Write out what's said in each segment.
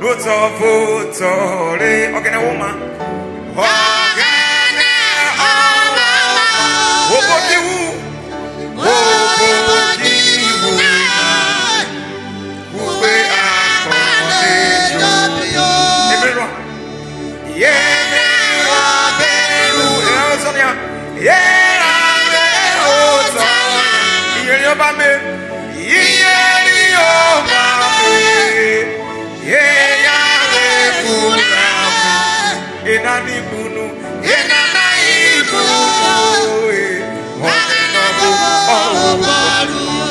Votore, ogene woman. Ogene oma. Obokiwu. Obokiwu. Ube akode jobio. Ebero. Yeme oberu. Eosonia. Yera me osonia. Iyeri oba me. Iyeri oba me. Enani bunu, enana ibunu,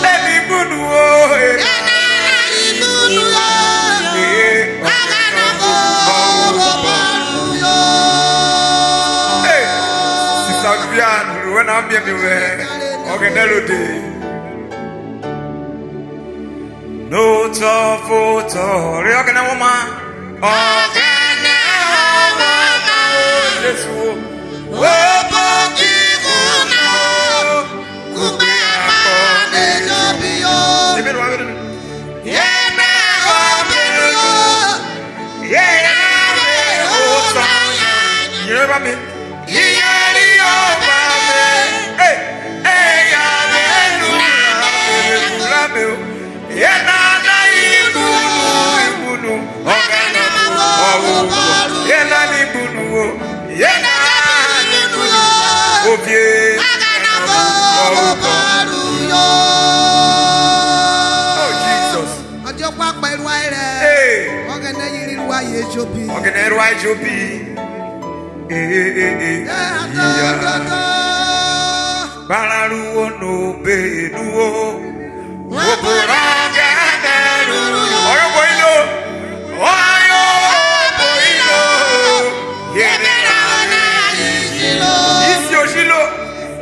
enani bunu, enana ibunu, hey, Sister Vivian, when I'm being aware, organelode. No tough, organ woman, Balaruo no beduo, Woburanga Neru, Oyo Boino, Oyo Boino, Yemerana Isilo, Isio Shilo,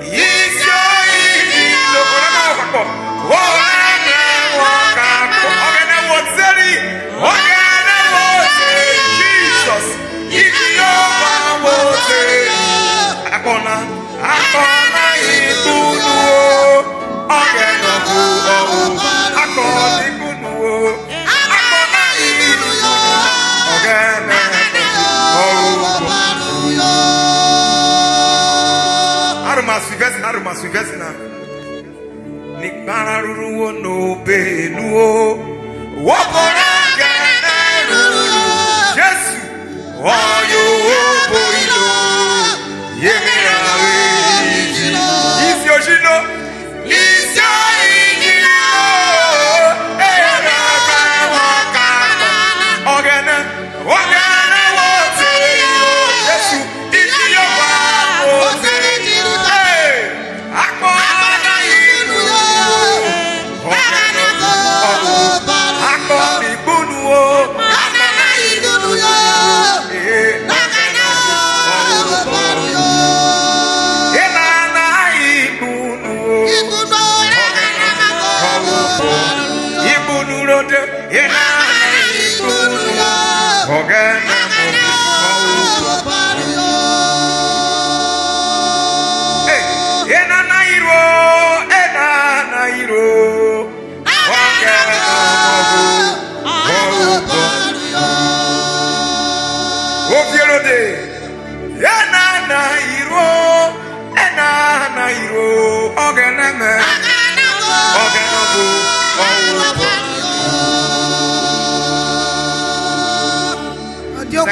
Isio Isilo, Wakapo, Wana Wakapo, Ogana Wotseri, Ogana Wotseri, Jesus, Ikioma Wotseri, Akona, Akona Ibunu, Ogana Akona Ibunu, Akona Ibunu, Ogana Aruma Sivesina, Nikbara Ruo no Benuo, Waporanga Neru, Jesu, Oyo Boilo, Yemira. Yo,